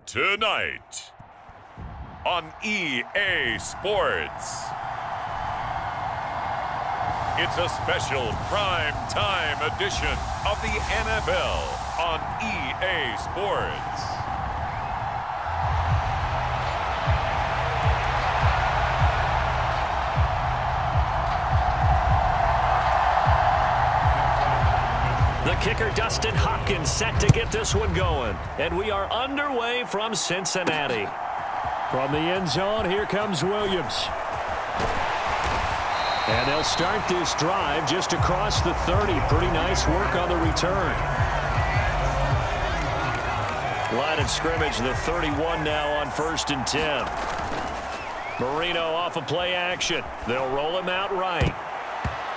Tonight on EA Sports, it's a special prime time edition of the NFL on EA Sports. The kicker, Dustin Hopkins, set to get this one going. And we are underway from Cincinnati. From the end zone, here comes Williams. And they'll start this drive just across the 30. Pretty nice work on the return. Line of scrimmage, the 31 now on 1st and 10. Marino off of play action. They'll roll him out right.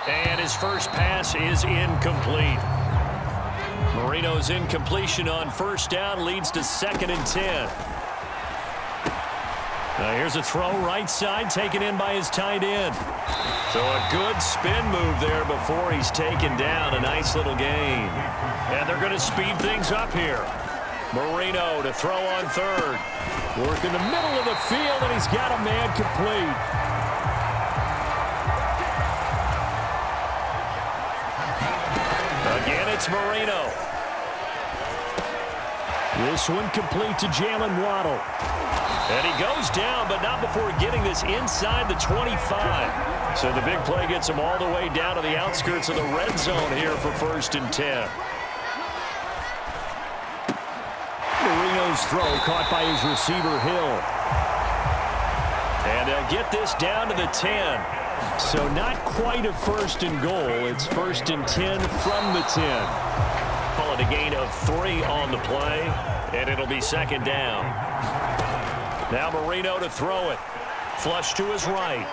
And his first pass is incomplete. Marino's incompletion on 1st down leads to 2nd and 10. Now here's a throw right side taken in by his tight end. So a good spin move there before he's taken down. A nice little gain. And they're going to speed things up here. Marino to throw on 3rd. Work in the middle of the field, and he's got a man complete. Again, it's Marino. This one complete to Jalen Waddle. And he goes down, but not before getting this inside the 25. So the big play gets him all the way down to the outskirts of the red zone here for 1st and 10. Marino's throw caught by his receiver, Hill. And they'll get this down to the 10. So not quite a 1st and goal. It's 1st and 10 from the 10. Call it a gain of 3 on the play, and it'll be 2nd down. Now Marino to throw it. Flush to his right.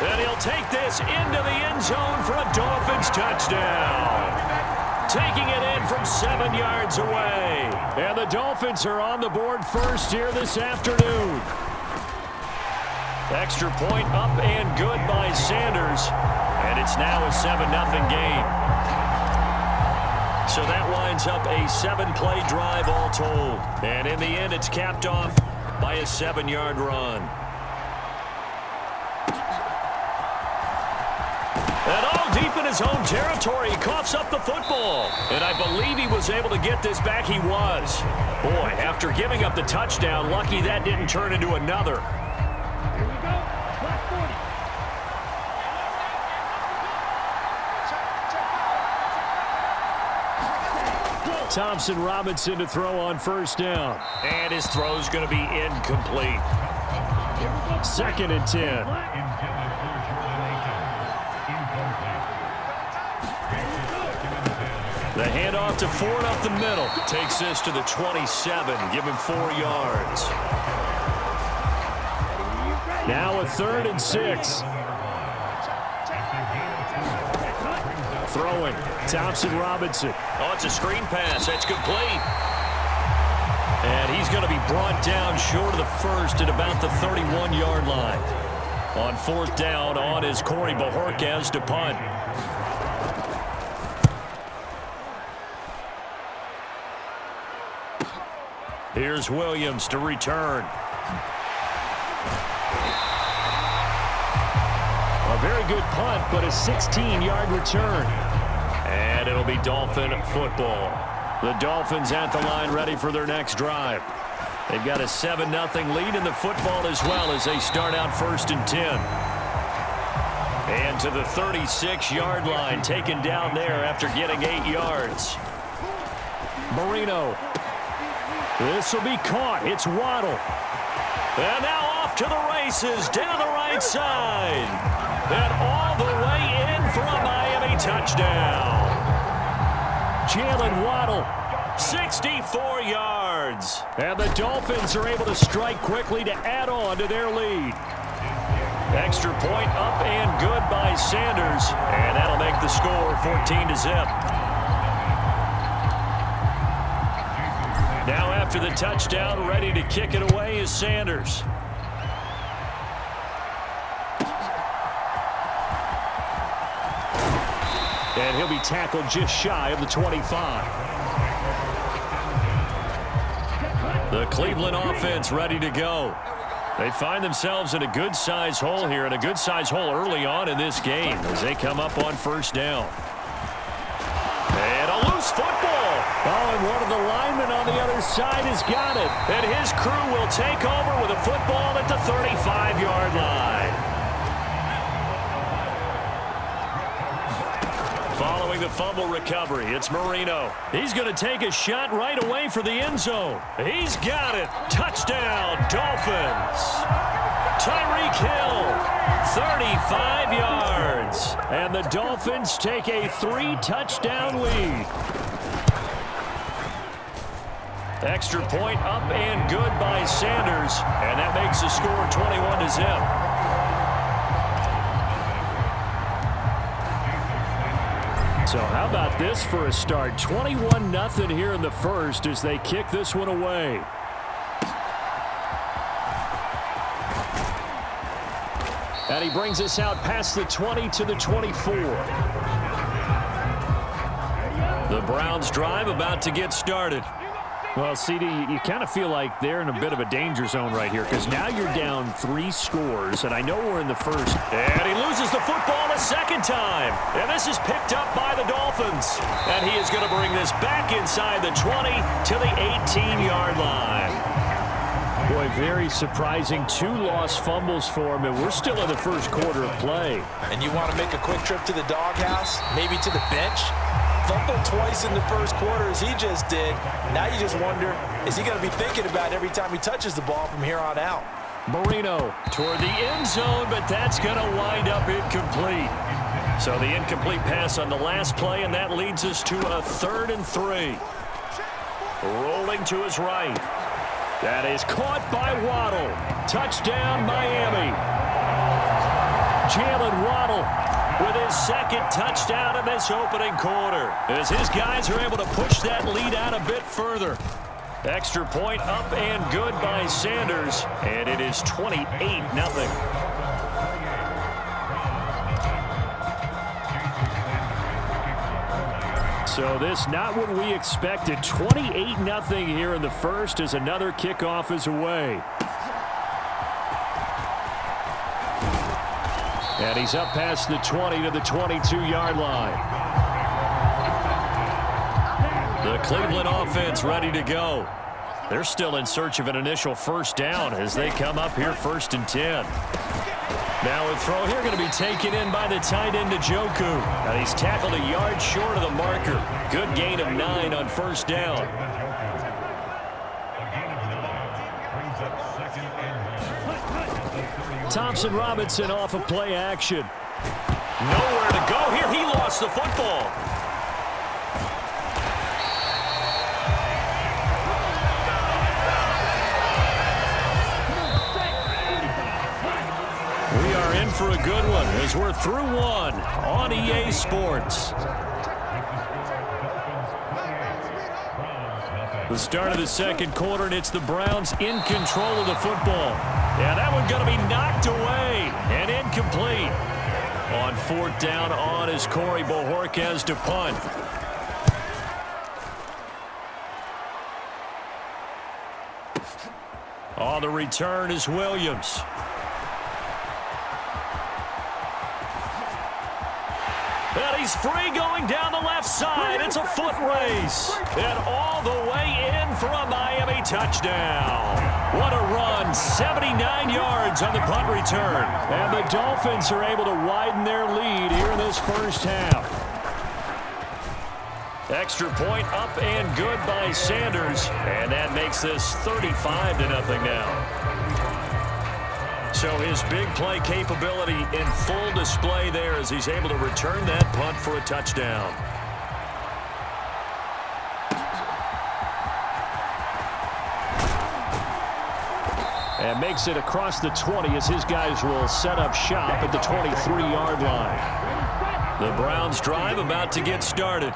And he'll take this into the end zone for a Dolphins touchdown. Taking it in from 7 yards away. And the Dolphins are on the board first here this afternoon. Extra point up and good by Sanders. And it's now a 7-0 game. So that winds up a 7-play drive all told. And in the end, it's capped off by a 7-yard run. And all deep in his own territory, he coughs up the football. And I believe he was able to get this back. He was. Boy, after giving up the touchdown, lucky that didn't turn into another. Thompson Robinson to throw on 1st down. And his throw's going to be incomplete. 2nd and 10. The handoff to Ford up the middle. Takes this to the 27. Give him 4 yards. Now a 3rd and 6. Throwing. Thompson Robinson. Oh, it's a screen pass. That's complete. And he's going to be brought down short of the 1st at about the 31-yard line. On 4th down, on is Corey Bojorquez to punt. Here's Williams to return. A very good punt, but a 16-yard return. And it'll be Dolphin football. The Dolphins at the line ready for their next drive. They've got a 7-0 lead in the football as well as they start out 1st and 10. And to the 36-yard line, taken down there after getting 8 yards. Marino. This will be caught. It's Waddle. And now off to the races down the right side. And all the way in for a Miami touchdown. Jalen Waddle. 64 yards. And the Dolphins are able to strike quickly to add on to their lead. Extra point up and good by Sanders. And that'll make the score 14-0. Now after the touchdown, ready to kick it away is Sanders. And he'll be tackled just shy of the 25. The Cleveland offense ready to go. They find themselves in a good-sized hole here, and a good-sized hole early on in this game as they come up on first down. And a loose football. Oh, and one of the linemen on the other side has got it. And his crew will take over with a football at the 35-yard line. Following the fumble recovery, it's Marino. He's going to take a shot right away for the end zone. He's got it. Touchdown, Dolphins. Tyreek Hill, 35 yards. And the Dolphins take a 3-touchdown lead. Extra point up and good by Sanders. And that makes the score 21-0. So how about this for a start? 21-0 here in the first as they kick this one away. And he brings us out past the 20 to the 24. The Browns drive about to get started. Well, CD, you kind of feel like they're in a bit of a danger zone right here because now you're down 3 scores, and I know we're in the first. And he loses the football a second time. And this is picked up by the Dolphins. And he is going to bring this back inside the 20 to the 18-yard line. Boy, very surprising. 2 lost fumbles for him, and we're still in the first quarter of play. And you want to make a quick trip to the doghouse, maybe to the bench? Fumbled twice in the first quarter as he just did. Now you just wonder, is he going to be thinking about it every time he touches the ball from here on out? Marino toward the end zone, but that's going to wind up incomplete. So the incomplete pass on the last play, and that leads us to a 3rd and 3. Rolling to his right. That is caught by Waddle. Touchdown, Miami. Jalen Waddle with his 2nd touchdown in this opening quarter, as his guys are able to push that lead out a bit further. Extra point up and good by Sanders, and it is 28-0. So this not what we expected. 28-0 here in the first as another kickoff is away. And he's up past the 20 to the 22-yard line. The Cleveland offense ready to go. They're still in search of an initial first down as they come up here 1st and 10. Now a throw here going to be taken in by the tight end Njoku. And he's tackled a yard short of the marker. Good gain of 9 on first down. Thompson Robinson off of play action. Nowhere to go here. He lost the football. We are in for a good one as we're through one on EA Sports. The start of the second quarter, and it's the Browns in control of the football. Yeah, that one's going to be knocked away and incomplete. On 4th down on is Corey Bojorquez to punt. On the return is Williams. And he's free going down the left side. It's a foot race. And all the way in for a Miami touchdown. What a run. 79 yards on the punt return. And the Dolphins are able to widen their lead here in this first half. Extra point up and good by Sanders. And that makes this 35-0 now. So his big play capability in full display there as he's able to return that punt for a touchdown. And makes it across the 20 as his guys will set up shop at the 23-yard line. The Browns drive about to get started.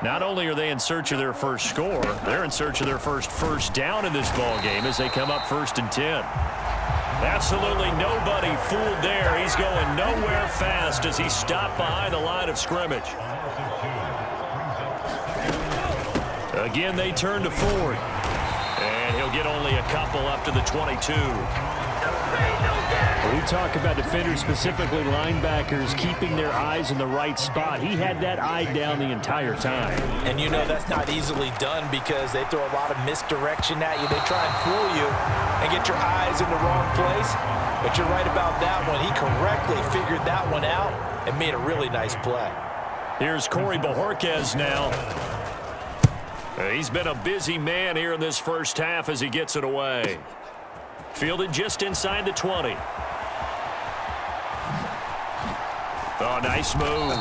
Not only are they in search of their first score, they're in search of their first down in this ball game as they come up 1st and 10. Absolutely nobody fooled there. He's going nowhere fast as he stopped behind the line of scrimmage. Again, they turn to Ford. And he'll get only a couple up to the 22. We talk about defenders, specifically linebackers, keeping their eyes in the right spot. He had that eye down the entire time. And you know that's not easily done because they throw a lot of misdirection at you. They try and fool you and get your eyes in the wrong place. But you're right about that one. He correctly figured that one out and made a really nice play. Here's Corey Bojorquez now. He's been a busy man here in this first half as he gets it away. Fielded just inside the 20. Oh, nice move.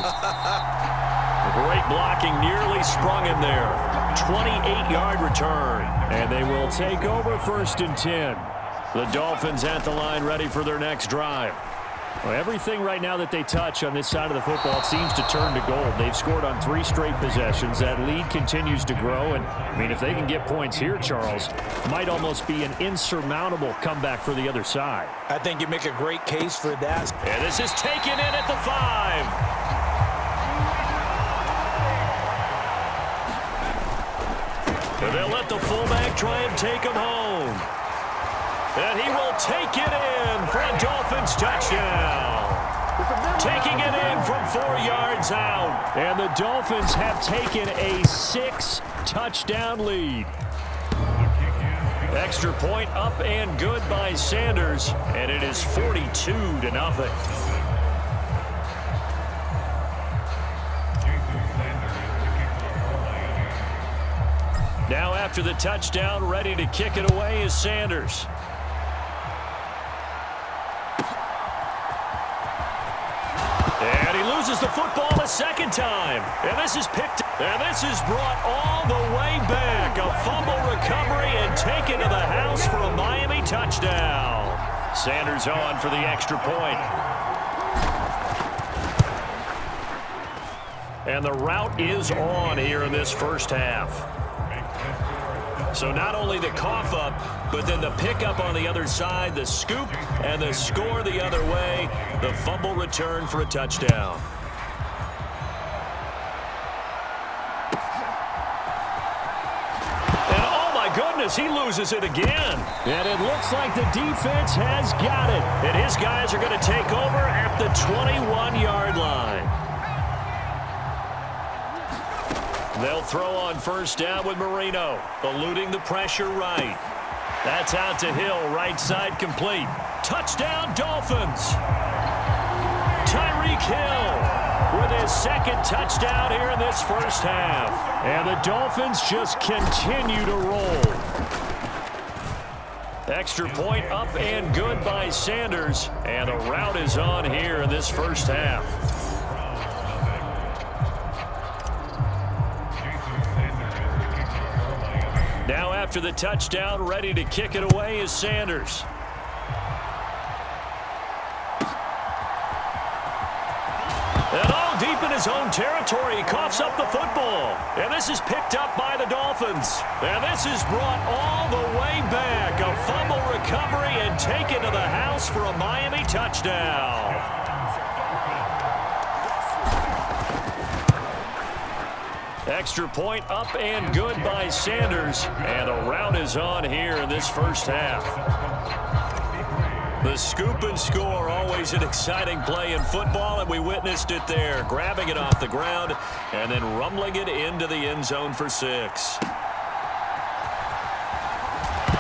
Great blocking, nearly sprung him there. 28-yard return. And they will take over 1st and 10. The Dolphins at the line ready for their next drive. Well, everything right now that they touch on this side of the football seems to turn to gold. They've scored on 3 straight possessions. That lead continues to grow. And, I mean, if they can get points here, Charles, might almost be an insurmountable comeback for the other side. I think you make a great case for that. And this is taken in at the 5. And they'll let the fullback try and take him home. And he will take it in for a Dolphins touchdown. Taking it in from 4 yards out. And the Dolphins have taken a 6-touchdown lead. Extra point up and good by Sanders. And it is 42-0. Now after the touchdown, ready to kick it away is Sanders. And he loses the football a second time. And this is picked up. And this is brought all the way back. A fumble recovery and taken to the house for a Miami touchdown. Sanders on for the extra point. And the route is on here in this first half. So not only the cough up, but then the pickup on the other side, the scoop, and the score the other way, the fumble return for a touchdown. And oh my goodness, he loses it again. And it looks like the defense has got it. And his guys are going to take over at the 21-yard line. They'll throw on first down with Marino, eluding the pressure right. That's out to Hill, right side complete. Touchdown, Dolphins. Tyreek Hill with his second touchdown here in this first half. And the Dolphins just continue to roll. Extra point up and good by Sanders. And the route is on here in this first half. Now after the touchdown, ready to kick it away is Sanders. And all deep in his own territory, he coughs up the football. And this is picked up by the Dolphins. And this is brought all the way back. A fumble recovery and taken to the house for a Miami touchdown. Extra point up and good by Sanders. And a route is on here in this first half. The scoop and score, always an exciting play in football, and we witnessed it there. Grabbing it off the ground and then rumbling it into the end zone for 6.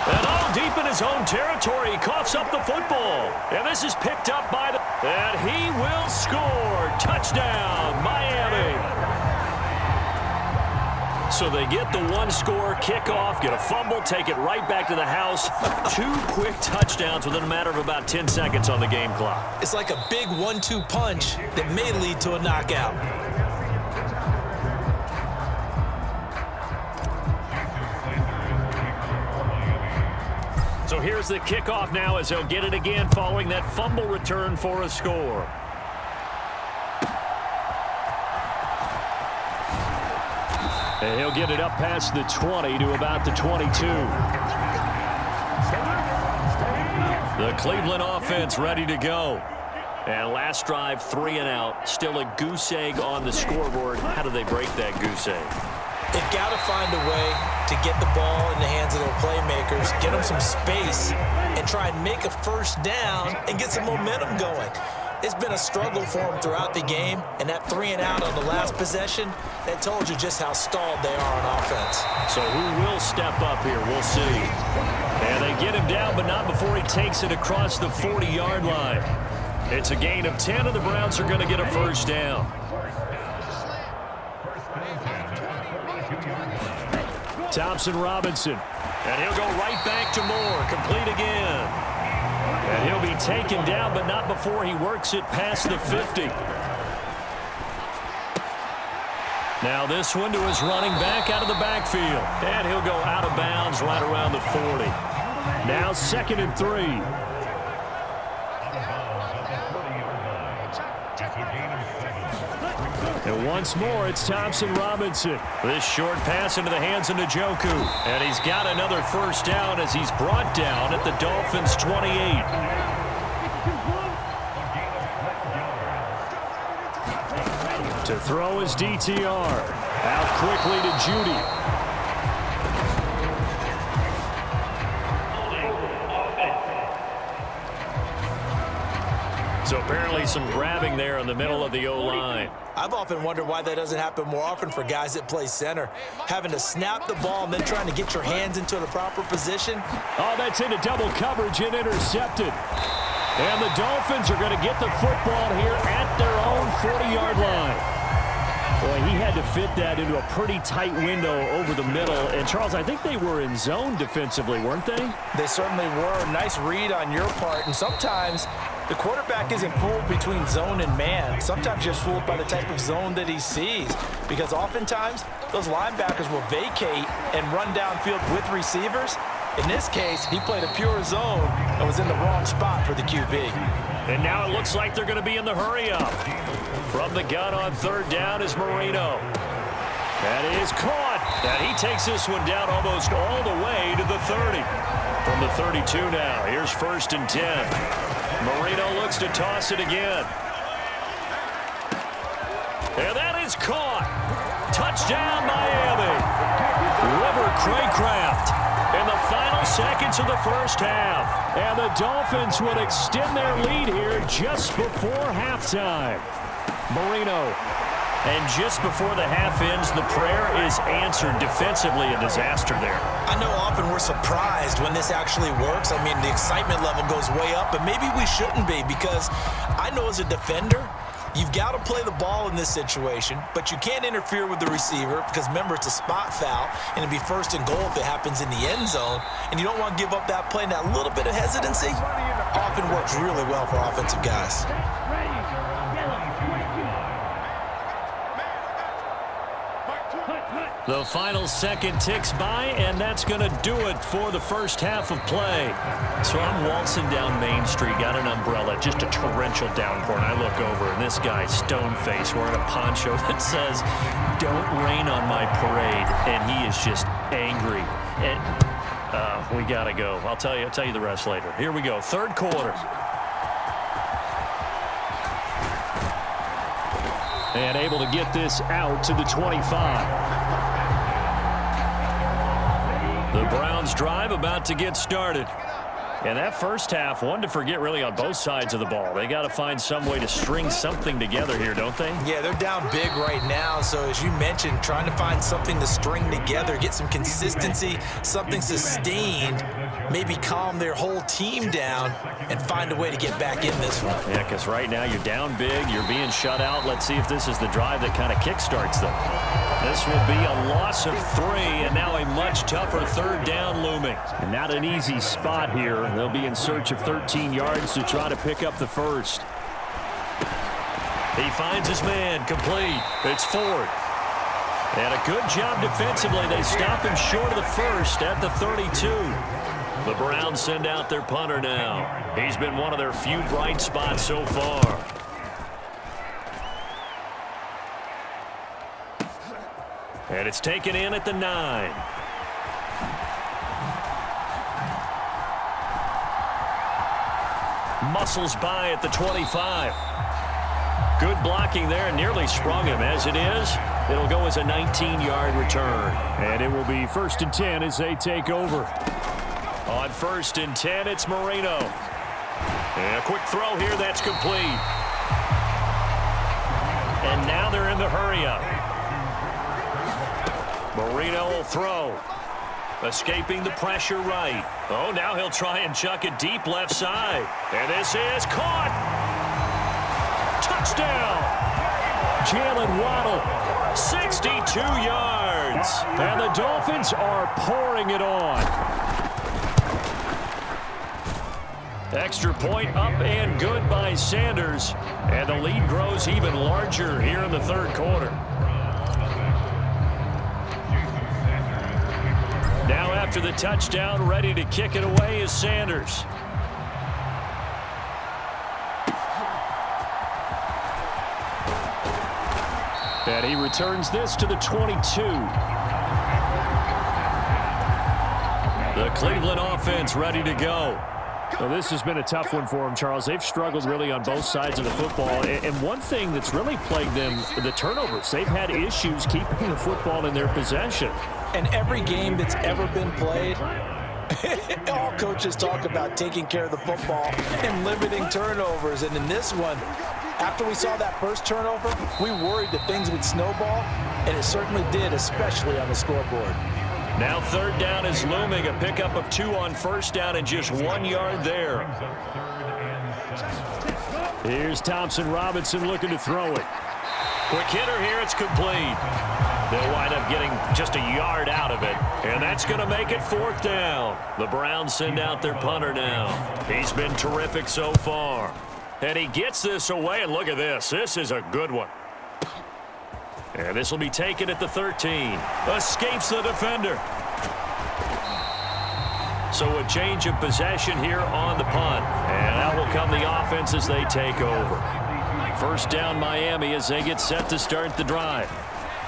And all deep in his own territory, he coughs up the football. And this is picked up by the... And he will score. Touchdown, Miami. So they get the one-score kickoff, get a fumble, take it right back to the house. 2 quick touchdowns within a matter of about 10 seconds on the game clock. It's like a big 1-2 punch that may lead to a knockout. So here's the kickoff now as they'll get it again following that fumble return for a score. And he'll get it up past the 20 to about the 22. The Cleveland offense ready to go. And last drive, 3 and out. Still a goose egg on the scoreboard. How do they break that goose egg? They've got to find a way to get the ball in the hands of their playmakers, get them some space, and try and make a first down and get some momentum going. It's been a struggle for them throughout the game, and that 3-and-out on the last possession, that told you just how stalled they are on offense. So who will step up here? We'll see. And they get him down, but not before he takes it across the 40-yard line. It's a gain of 10, and the Browns are going to get a first down. Thompson Robinson. And he'll go right back to Moore. Complete again. And he'll be taken down, but not before he works it past the 50. Now this one to his running back out of the backfield. And he'll go out of bounds right around the 40. Now 2nd and 3. And once more, it's Thompson Robinson. This short pass into the hands of Njoku. And he's got another first down as he's brought down at the Dolphins' 28. To throw his DTR. Out quickly to Judy. So apparently some grabbing there in the middle of the O-line. I've often wondered why that doesn't happen more often for guys that play center. Having to snap the ball and then trying to get your hands into the proper position. Oh, that's into double coverage and intercepted. And the Dolphins are going to get the football here at their own 40-yard line. Boy, he had to fit that into a pretty tight window over the middle. And, Charles, I think they were in zone defensively, weren't they? They certainly were. Nice read on your part. And sometimes the quarterback isn't fooled between zone and man. Sometimes just fooled by the type of zone that he sees. Because oftentimes, those linebackers will vacate and run downfield with receivers. In this case, he played a pure zone and was in the wrong spot for the QB. And now it looks like they're going to be in the hurry-up. From the gun on 3rd down is Marino. That is caught. And he takes this one down almost all the way to the 30. From the 32 now, here's 1st and 10. Marino looks to toss it again. And that is caught. Touchdown, Miami. River Craycraft in the final seconds of the first half. And the Dolphins would extend their lead here just before halftime. Marino. And just before the half ends, the prayer is answered. Defensively, a disaster there. I know often we're surprised when this actually works. I mean, the excitement level goes way up, but maybe we shouldn't be, because I know as a defender, you've got to play the ball in this situation, but you can't interfere with the receiver because, remember, it's a spot foul, and it'd be 1st and goal if it happens in the end zone, and you don't want to give up that play. And that little bit of hesitancy often works really well for offensive guys. The final second ticks by, and that's going to do it for the first half of play. So I'm waltzing down Main Street, got an umbrella, just a torrential downpour, and I look over, and this guy, stone-faced, wearing a poncho that says, "Don't rain on my parade," and he is just angry. And we got to go. I'll tell you the rest later. Here we go, 3rd quarter. And able to get this out to the 25. The Browns drive about to get started. And that first half, one to forget really on both sides of the ball. They got to find some way to string something together here, don't they? Yeah, they're down big right now. So as you mentioned, trying to find something to string together, get some consistency, something sustained, maybe calm their whole team down and find a way to get back in this one. Yeah, because right now you're down big, you're being shut out. Let's see if this is the drive that kind of kickstarts them. This will be a loss of 3, and now a much tougher 3rd down looming. And not an easy spot here. They'll be in search of 13 yards to try to pick up the first. He finds his man, complete. It's Ford. And a good job defensively. They stop him short of the first at the 32. The Browns send out their punter now. He's been one of their few bright spots so far. And it's taken in at the 9. Muscles by at the 25. Good blocking there, nearly sprung him. As it is, it'll go as a 19-yard return. And it will be 1st and 10 as they take over. On 1st and 10, it's Marino. And a quick throw here, that's complete. And now they're in the hurry-up. Marino will throw. Escaping the pressure right. Oh, now he'll try and chuck it deep left side. And this is caught. Touchdown. Jalen Waddle, 62 yards. and the Dolphins are pouring it on. Extra point up and good by Sanders. And the lead grows even larger here in the 3rd quarter. Now after the touchdown, ready to kick it away is Sanders. And he returns this to the 22. The Cleveland offense ready to go. Well, this has been a tough one for them, Charles. They've struggled really on both sides of the football. And one thing that's really plagued them, the turnovers. They've had issues keeping the football in their possession. And every game that's ever been played, all coaches talk about taking care of the football and limiting turnovers. And in this one, after we saw that first turnover, we worried that things would snowball, and it certainly did, especially on the scoreboard. Now 3rd down is looming. A pickup of 2 on 1st down and just 1 yard there. Here's Thompson Robinson looking to throw it. Quick hitter here. It's complete. They'll wind up getting just a yard out of it. And that's going to make it 4th down. The Browns send out their punter now. He's been terrific so far. And he gets this away. And look at this. This is a good one. And this will be taken at the 13. Escapes the defender. So a change of possession here on the punt. And out will come the offense as they take over. 1st down Miami as they get set to start the drive.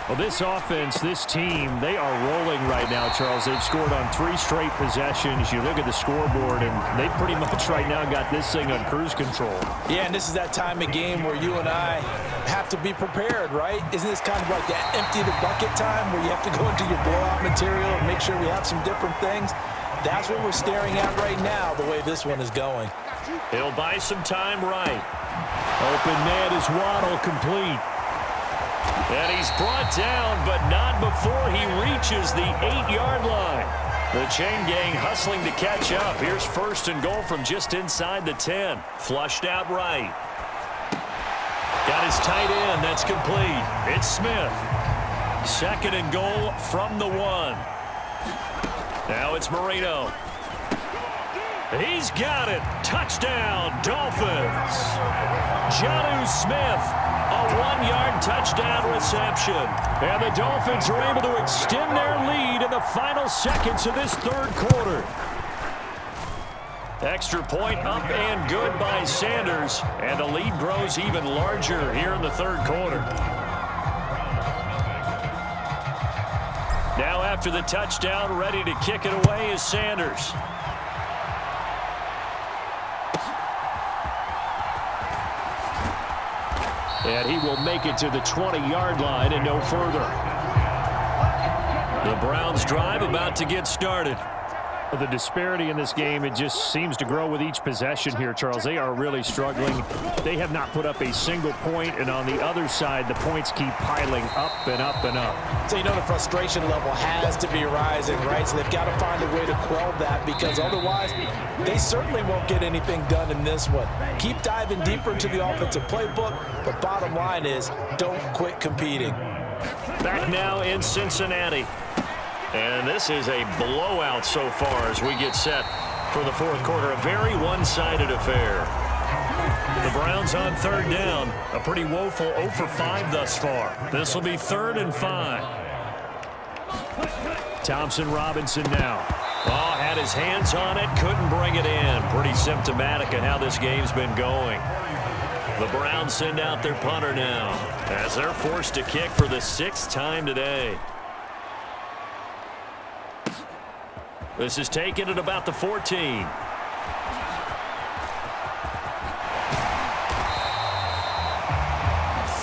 Well, this offense, this team, they are rolling right now, Charles. They've scored on 3 straight possessions. You look at the scoreboard, and they pretty much right now got this thing on cruise control. Yeah, and this is that time of game where you and I have to be prepared, right? Isn't this kind of like that empty the bucket time where you have to go into your blowout material and make sure we have some different things? That's what we're staring at right now, the way this one is going. He'll buy some time right. Open man is Waddle, complete. And he's brought down, but not before he reaches the 8-yard line. The chain gang hustling to catch up. Here's 1st and goal from just inside the 10. Flushed out right. Got his tight end. That's complete. It's Smith. 2nd and goal from the 1. Now it's Marino. He's got it. Touchdown, Dolphins. Jonnu Smith, a 1-yard touchdown reception. And the Dolphins are able to extend their lead in the final seconds of this 3rd quarter. Extra point up and good by Sanders. And the lead grows even larger here in the 3rd quarter. Now after the touchdown, ready to kick it away is Sanders. And he will make it to the 20-yard line and no further. The Browns drive about to get started. The disparity in this game, it just seems to grow with each possession here, Charles. They are really struggling. They have not put up a single point, and on the other side, the points keep piling up and up and up. So, you know, the frustration level has to be rising, right? So they've got to find a way to quell that, because otherwise they certainly won't get anything done in this one. Keep diving deeper into the offensive playbook, but bottom line is don't quit competing. Back now in Cincinnati. And this is a blowout so far as we get set for the 4th quarter. A very one-sided affair. The Browns on 3rd down. A pretty woeful 0 for 5 thus far. This will be 3rd and 5. Thompson Robinson now. Oh, had his hands on it. Couldn't bring it in. Pretty symptomatic of how this game's been going. The Browns send out their punter now as they're forced to kick for the 6th time today. This is taken at about the 14.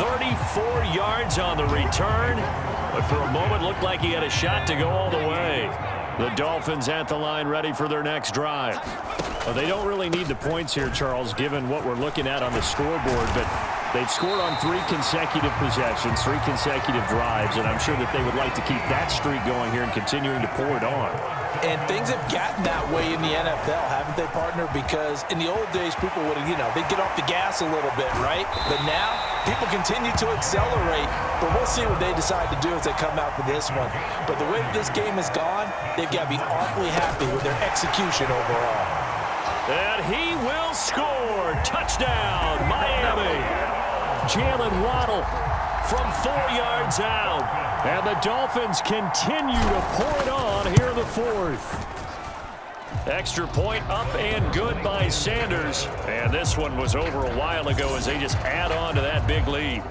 34 yards on the return, but for a moment looked like he had a shot to go all the way. The Dolphins at the line ready for their next drive. Well, they don't really need the points here, Charles, given what we're looking at on the scoreboard, but they've scored on 3 consecutive possessions, 3 consecutive drives, and I'm sure that they would like to keep that streak going here and continuing to pour it on. And things have gotten that way in the NFL, haven't they, partner? Because in the old days, people would, they'd get off the gas a little bit, right? But now, people continue to accelerate, but we'll see what they decide to do as they come out for this one. But the way this game has gone, they've got to be awfully happy with their execution overall. And he will score. Touchdown, Miami. Jalen Waddle from 4 yards out. And the Dolphins continue to pour it on here in the 4th. Extra point up and good by Sanders. And this one was over a while ago as they just add on to that big lead.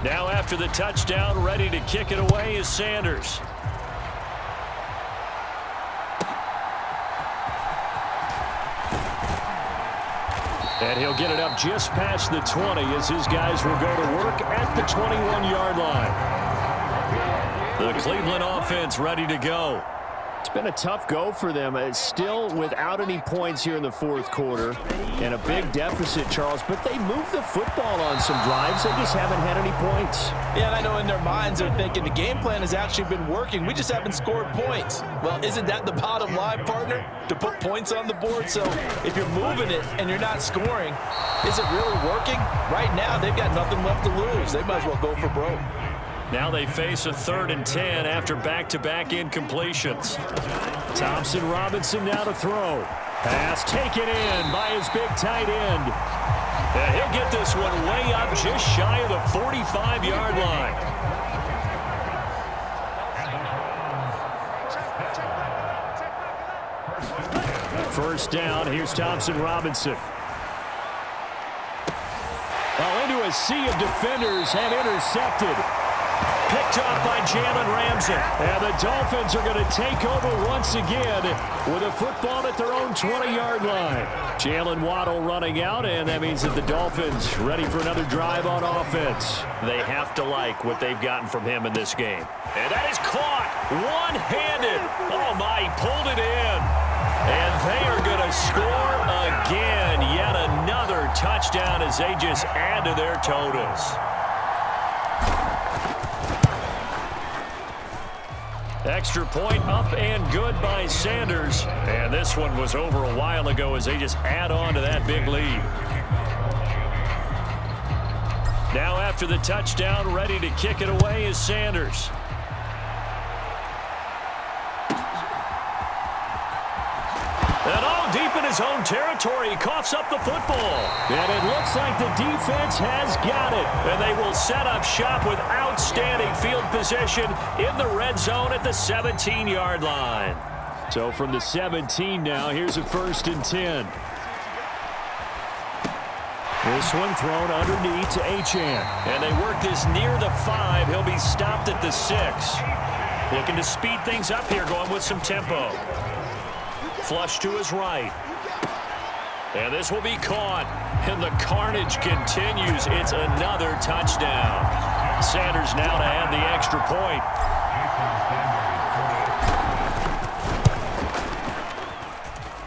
Now after the touchdown, ready to kick it away is Sanders. And he'll get it up just past the 20 as his guys will go to work at the 21-yard line. The Cleveland offense ready to go. It's been a tough go for them. It's still without any points here in the 4th quarter and a big deficit, Charles, but they moved the football on some drives. They just haven't had any points. Yeah, and I know in their minds they're thinking the game plan has actually been working. We just haven't scored points. Well, isn't that the bottom line, partner? To put points on the board? So if you're moving it and you're not scoring, is it really working? Right now, they've got nothing left to lose. They might as well go for broke. Now they face a 3rd and 10 after back-to-back incompletions. Thompson Robinson now to throw. Pass taken in by his big tight end. And he'll get this one way up just shy of the 45-yard line. First down, here's Thompson Robinson. Well, into a sea of defenders and intercepted. Picked off by Jalen Ramsey. And the Dolphins are going to take over once again with a football at their own 20-yard line. Jalen Waddle running out, and that means that the Dolphins ready for another drive on offense. They have to like what they've gotten from him in this game. And that is caught one-handed. Oh, my, he pulled it in. And they are going to score again. Yet another touchdown as they just add to their totals. Extra point up and good by Sanders. And this one was over a while ago as they just add on to that big lead. Now after the touchdown, ready to kick it away is Sanders. And all deep in his own territory, he coughs up the football. And it looks like the defense has got it. And they will set up shop with outstanding field position in the red zone at the 17-yard line. So from the 17 now, here's a 1st and 10. This one thrown underneath to Achane. And they work this near the 5. He'll be stopped at the 6. Looking to speed things up here, going with some tempo. Flush to his right. And this will be caught. And the carnage continues. It's another touchdown. Sanders now to add the extra point.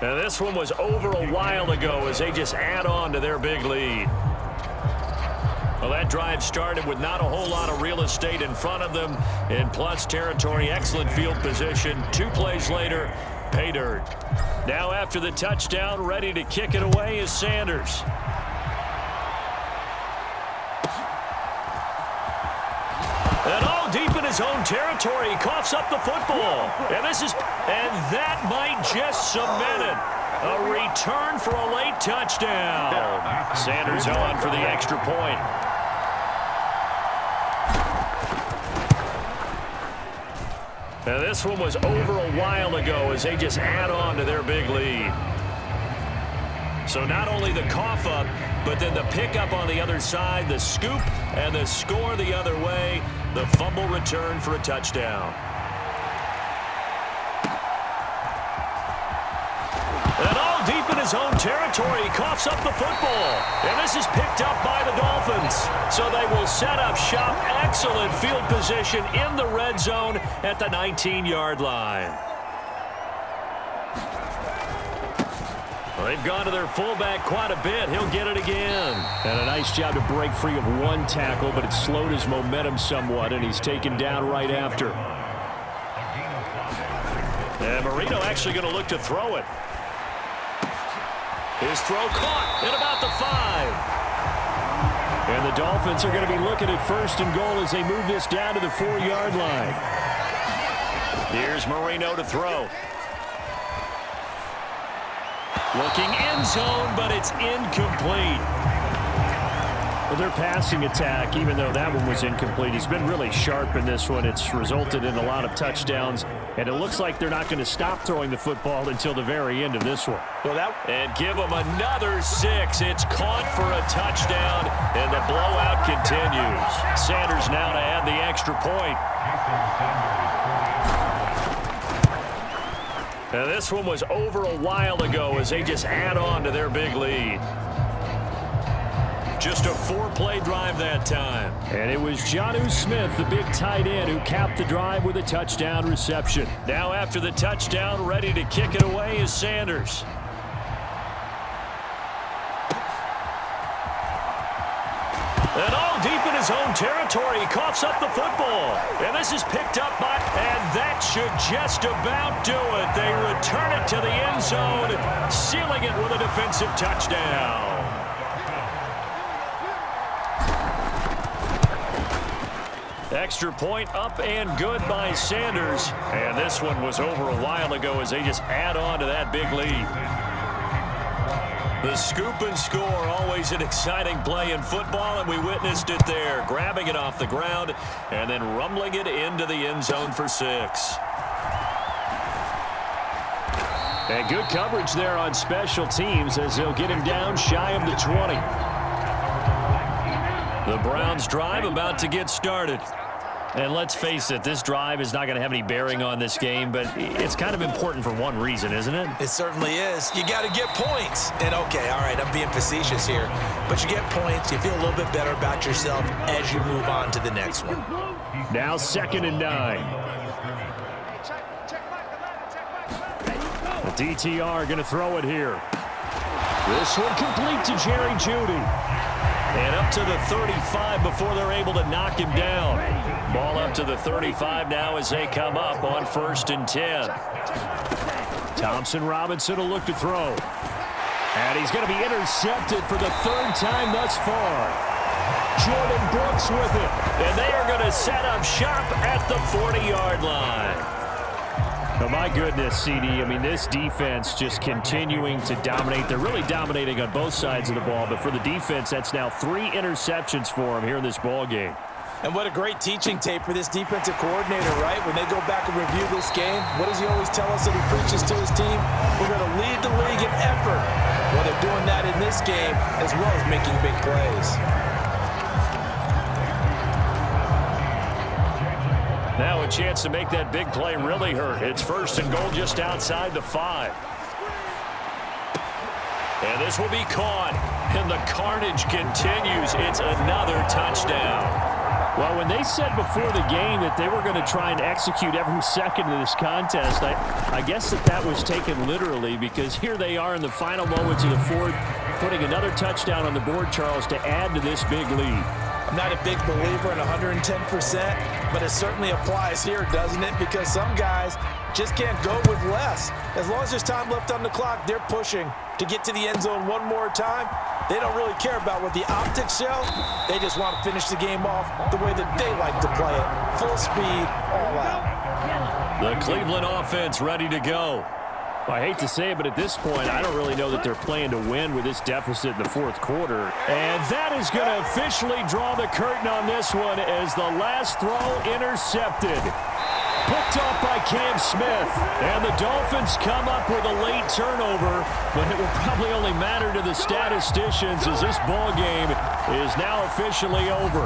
And this one was over a while ago as they just add on to their big lead. Well, that drive started with not a whole lot of real estate in front of them. In plus territory, excellent field position. 2 plays later, pay dirt. Now after the touchdown, ready to kick it away is Sanders. And all deep in his own territory, he coughs up the football. And that might just cement it. A return for a late touchdown. Sanders on for the extra point. And this one was over a while ago as they just add on to their big lead. So not only the cough up, but then the pickup on the other side, the scoop, and the score the other way. The fumble return for a touchdown. And all deep in his own territory. He coughs up the football. And this is picked up by the Dolphins. So they will set up shop. Excellent field position in the red zone at the 19-yard line. Well, they've gone to their fullback quite a bit. He'll get it again. And a nice job to break free of one tackle, but it slowed his momentum somewhat, and he's taken down right after. And Marino actually going to look to throw it. His throw caught at about the 5. And the Dolphins are going to be looking at first and goal as they move this down to the 4-yard line. Here's Marino to throw. Looking end zone, but it's incomplete. Well, their passing attack, even though that one was incomplete, has been really sharp in this one. It's resulted in a lot of touchdowns, and it looks like they're not going to stop throwing the football until the very end of this one. And give them another 6. It's caught for a touchdown, and the blowout continues. Sanders now to add the extra point. Now, this one was over a while ago as they just add on to their big lead. Just a 4-play drive that time. And it was Jonnu Smith, the big tight end, who capped the drive with a touchdown reception. Now after the touchdown, ready to kick it away is Sanders. And all deep in his own territory, he coughs up the football. And this is picked up by, and that should just about do it. They return it to the end zone, sealing it with a defensive touchdown. Extra point up and good by Sanders. And this one was over a while ago as they just add on to that big lead. The scoop and score, always an exciting play in football, and we witnessed it there. Grabbing it off the ground and then rumbling it into the end zone for 6. And good coverage there on special teams as they'll get him down shy of the 20. The Browns drive about to get started. And let's face it, this drive is not going to have any bearing on this game, but it's kind of important for one reason, isn't it? It certainly is. You got to get points. And, okay, all right, I'm being facetious here. But you get points, you feel a little bit better about yourself as you move on to the next one. Now 2nd and 9. The DTR going to throw it here. This one complete to Jerry Jeudy. And up to the 35 before they're able to knock him down. Ball up to the 35 now as they come up on 1st and 10. Thompson Robinson will look to throw. And he's going to be intercepted for the 3rd time thus far. Jordan Brooks with it. And they are going to set up shop at the 40-yard line. Oh, my goodness, CD. I mean, this defense just continuing to dominate. They're really dominating on both sides of the ball, but for the defense, that's now 3 interceptions for them here in this ball game. And what a great teaching tape for this defensive coordinator, right? When they go back and review this game, what does he always tell us that he preaches to his team? We're going to lead the league in effort. Well, they're doing that in this game as well as making big plays. Now a chance to make that big play really hurt. It's 1st and goal just outside the 5. And this will be caught. And the carnage continues. It's another touchdown. Well, when they said before the game that they were going to try and execute every second of this contest, I guess that was taken literally, because here they are in the final moments of the 4th, putting another touchdown on the board, Charles, to add to this big lead. I'm not a big believer in 110%, but it certainly applies here, doesn't it? Because some guys just can't go with less. As long as there's time left on the clock, they're pushing to get to the end zone one more time. They don't really care about what the optics show. They just want to finish the game off the way that they like to play it. Full speed, all out. The Cleveland offense ready to go. Well, I hate to say it, but at this point, I don't really know that they're playing to win with this deficit in the 4th quarter. And that is going to officially draw the curtain on this one as the last throw intercepted. Picked off by Cam Smith. And the Dolphins come up with a late turnover, but it will probably only matter to the statisticians as this ball game is now officially over.